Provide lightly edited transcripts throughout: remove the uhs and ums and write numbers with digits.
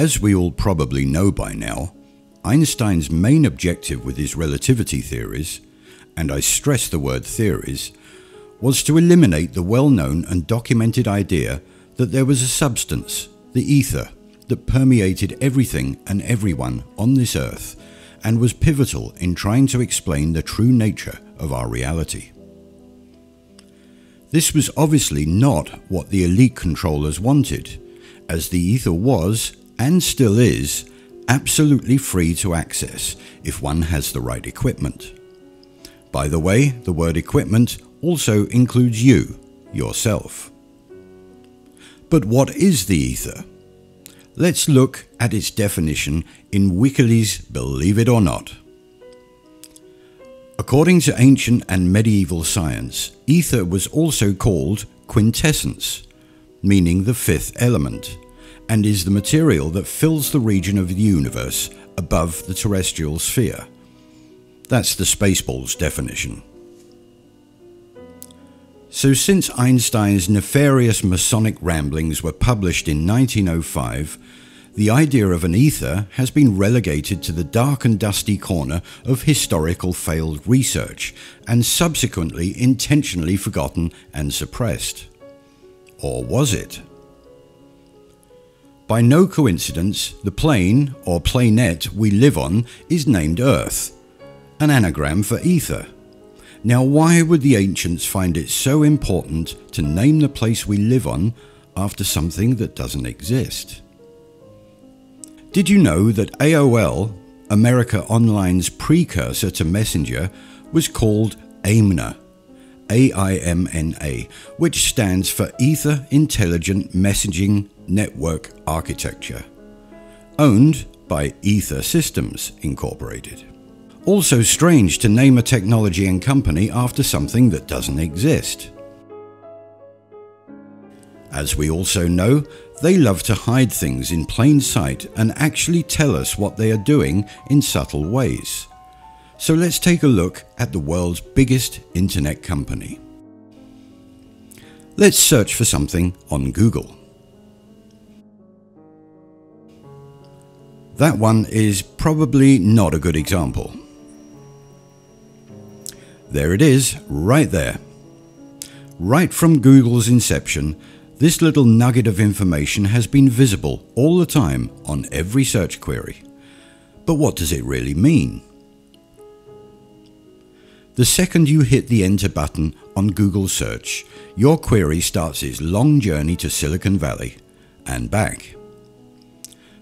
As we all probably know by now, Einstein's main objective with his relativity theories, and I stress the word theories, was to eliminate the well-known and documented idea that there was a substance, the ether, that permeated everything and everyone on this earth and was pivotal in trying to explain the true nature of our reality. This was obviously not what the elite controllers wanted, as the ether was, and still is, absolutely free to access if one has the right equipment. By the way, the word equipment also includes you, yourself. But what is the ether? Let's look at its definition in Wikileaks' Believe It or Not. According to ancient and medieval science, ether was also called quintessence, meaning the fifth element, and is the material that fills the region of the universe above the terrestrial sphere. That's the Spaceballs definition. So since Einstein's nefarious Masonic ramblings were published in 1905, the idea of an ether has been relegated to the dark and dusty corner of historical failed research and subsequently intentionally forgotten and suppressed. Or was it? By no coincidence, the plane or planet we live on is named Earth, an anagram for ether. Now, why would the ancients find it so important to name the place we live on after something that doesn't exist? Did you know that AOL, America Online's precursor to Messenger, was called AIMNA, AIMNA, which stands for Ether Intelligent Messaging Network Architecture, owned by Aether Systems Inc. Also strange to name a technology and company after something that doesn't exist. As we also know, they love to hide things in plain sight and actually tell us what they are doing in subtle ways. So let's take a look at the world's biggest internet company. Let's search for something on Google. That one is probably not a good example. There it is, right there. Right from Google's inception, this little nugget of information has been visible all the time on every search query. But what does it really mean? The second you hit the enter button on Google search, your query starts its long journey to Silicon Valley and back.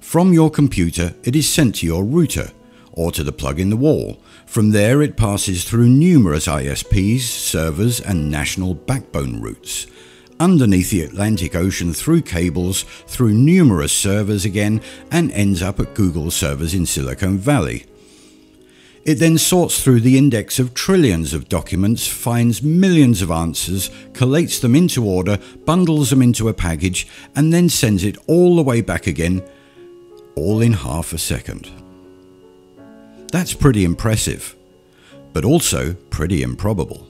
From your computer, it is sent to your router or to the plug in the wall. From there, it passes through numerous ISPs, servers, and national backbone routes, underneath the Atlantic Ocean through cables, through numerous servers again, and ends up at Google servers in Silicon Valley. It then sorts through the index of trillions of documents, finds millions of answers, collates them into order, bundles them into a package, and then sends it all the way back again, all in half a second. That's pretty impressive, but also pretty improbable.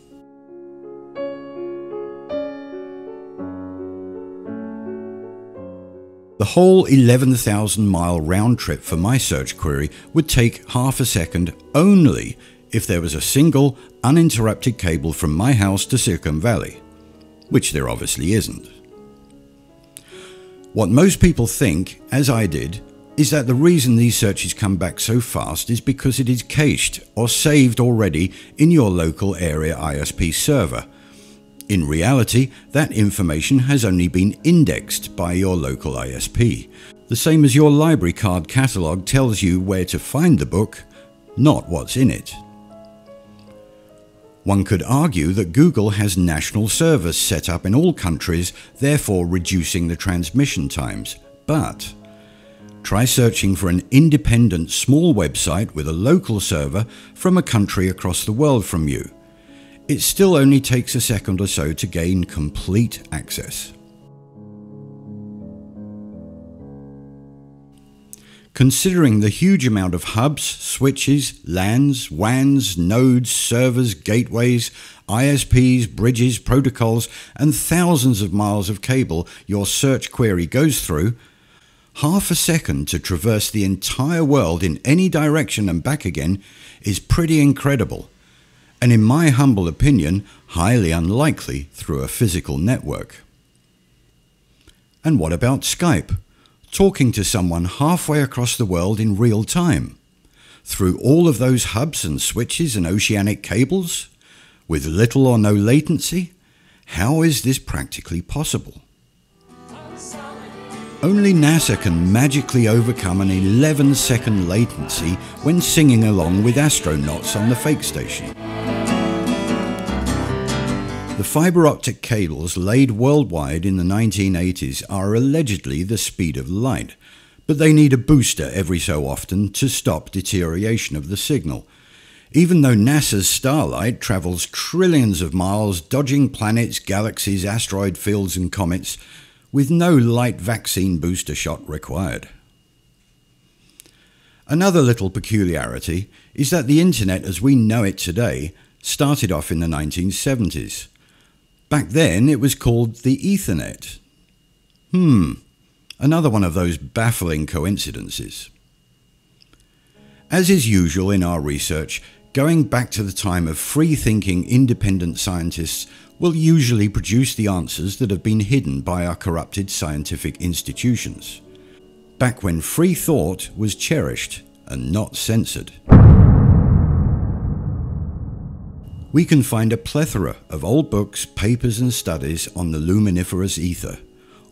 The whole 11,000-mile round trip for my search query would take half a second only if there was a single, uninterrupted cable from my house to Silicon Valley, which there obviously isn't. What most people think, as I did, is that the reason these searches come back so fast is because it is cached or saved already in your local area ISP server. In reality, that information has only been indexed by your local ISP, the same as your library card catalogue tells you where to find the book, not what's in it. One could argue that Google has national servers set up in all countries, therefore reducing the transmission times, but try searching for an independent small website with a local server from a country across the world from you. It still only takes a second or so to gain complete access. Considering the huge amount of hubs, switches, LANs, WANs, nodes, servers, gateways, ISPs, bridges, protocols, and thousands of miles of cable your search query goes through, Half a second to traverse the entire world in any direction and back again is pretty incredible, and in my humble opinion, highly unlikely through a physical network. And what about Skype? Talking to someone halfway across the world in real time, through all of those hubs and switches and oceanic cables, with little or no latency? How is this practically possible? Only NASA can magically overcome an 11-second latency when singing along with astronauts on the fake station. The fibre optic cables laid worldwide in the 1980s are allegedly the speed of light, but they need a booster every so often to stop deterioration of the signal, even though NASA's Starlight travels trillions of miles dodging planets, galaxies, asteroid fields and comets, with no light vaccine booster shot required. Another little peculiarity is that the internet as we know it today started off in the 1970s. Back then it was called the Ethernet. Another one of those baffling coincidences. As is usual in our research, going back to the time of free-thinking independent scientists will usually produce the answers that have been hidden by our corrupted scientific institutions, back when free thought was cherished and not censored. We can find a plethora of old books, papers and studies on the luminiferous ether,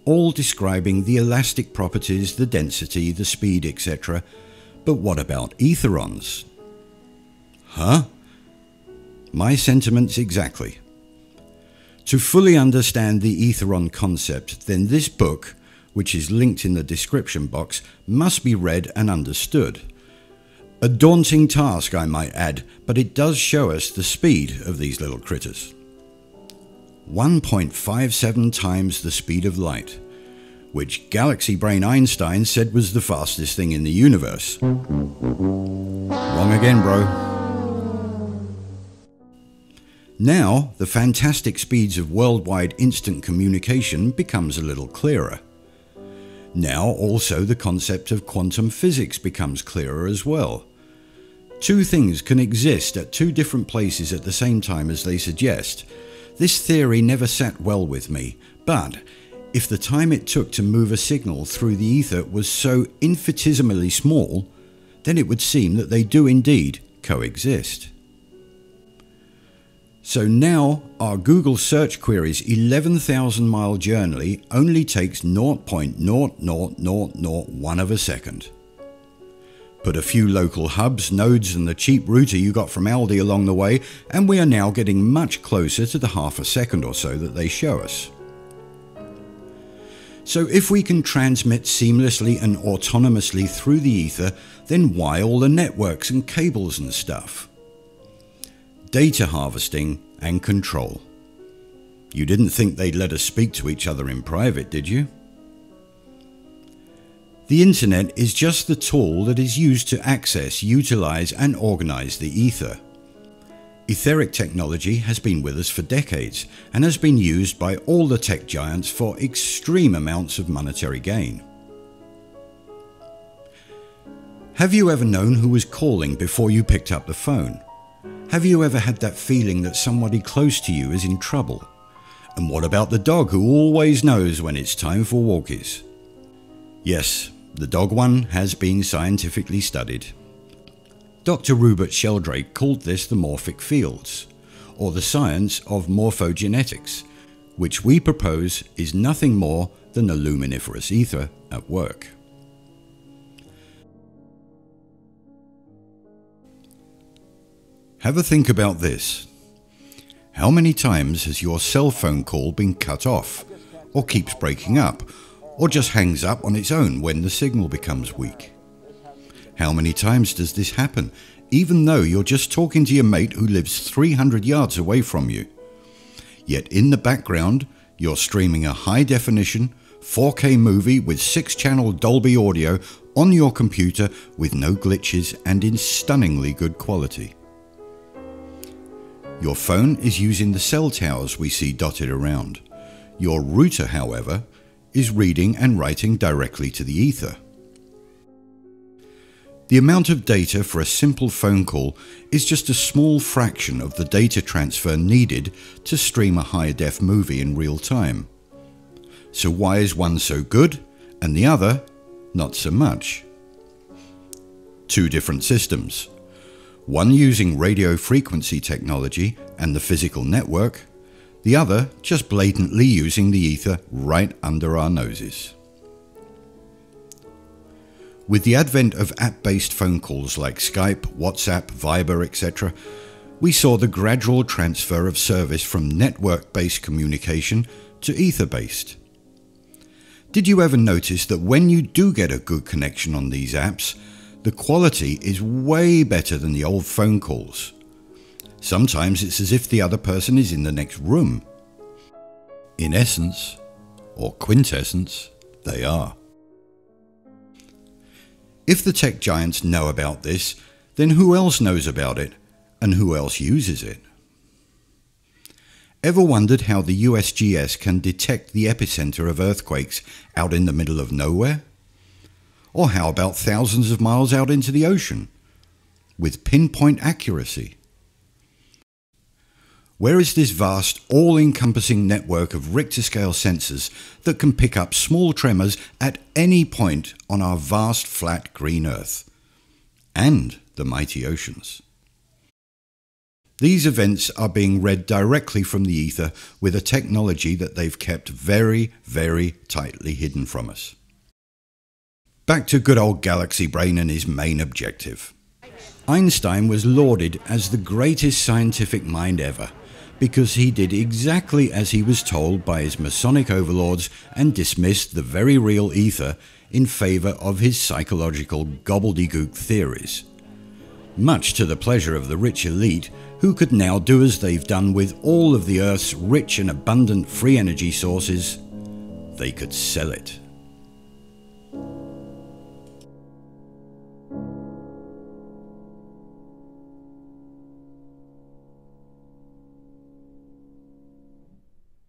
all describing the elastic properties, the density, the speed, etc. But what about etherons? Huh? My sentiments exactly. To fully understand the Ætheron concept, then this book, which is linked in the description box, must be read and understood. A daunting task, I might add, but it does show us the speed of these little critters. 1.57 times the speed of light, which galaxy brain Einstein said was the fastest thing in the universe. Wrong again, bro. Now, the fantastic speeds of worldwide instant communication becomes a little clearer. Now also the concept of quantum physics becomes clearer as well. Two things can exist at two different places at the same time as they suggest. This theory never sat well with me, but if the time it took to move a signal through the ether was so infinitesimally small, then it would seem that they do indeed coexist. So now our Google search query's 11,000 mile journey only takes 0.00001 of a second. Put a few local hubs, nodes and the cheap router you got from Aldi along the way and we are now getting much closer to the half a second or so that they show us. So if we can transmit seamlessly and autonomously through the ether, then why all the networks and cables and stuff? Data harvesting and control. You didn't think they'd let us speak to each other in private, did you? The internet is just the tool that is used to access, utilize and organize the ether. Etheric technology has been with us for decades and has been used by all the tech giants for extreme amounts of monetary gain. Have you ever known who was calling before you picked up the phone? Have you ever had that feeling that somebody close to you is in trouble? And what about the dog who always knows when it's time for walkies? Yes, the dog one has been scientifically studied. Dr. Rupert Sheldrake called this the morphic fields, or the science of morphogenetics, which we propose is nothing more than the luminiferous ether at work. Have a think about this. How many times has your cell phone call been cut off, or keeps breaking up, or just hangs up on its own when the signal becomes weak? How many times does this happen, even though you're just talking to your mate who lives 300 yards away from you? Yet in the background, you're streaming a high-definition 4K movie with 6-channel Dolby audio on your computer with no glitches and in stunningly good quality. Your phone is using the cell towers we see dotted around. Your router, however, is reading and writing directly to the ether. The amount of data for a simple phone call is just a small fraction of the data transfer needed to stream a high-def movie in real time. So why is one so good and the other not so much? Two different systems. One using radio frequency technology and the physical network, the other just blatantly using the ether right under our noses. With the advent of app-based phone calls like Skype, WhatsApp, Viber, etc., we saw the gradual transfer of service from network-based communication to ether-based. Did you ever notice that when you do get a good connection on these apps, the quality is way better than the old phone calls? Sometimes it's as if the other person is in the next room. In essence, or quintessence, they are. If the tech giants know about this, then who else knows about it, and who else uses it? Ever wondered how the USGS can detect the epicenter of earthquakes out in the middle of nowhere? Or how about thousands of miles out into the ocean, with pinpoint accuracy? Where is this vast, all-encompassing network of Richter-scale sensors that can pick up small tremors at any point on our vast, flat green Earth? And the mighty oceans. These events are being read directly from the ether with a technology that they've kept very, very tightly hidden from us. Back to good old Galaxy Brain and his main objective. Einstein was lauded as the greatest scientific mind ever, because he did exactly as he was told by his Masonic overlords and dismissed the very real ether in favour of his psychological gobbledygook theories. Much to the pleasure of the rich elite, who could now do as they've done with all of the Earth's rich and abundant free energy sources: they could sell it.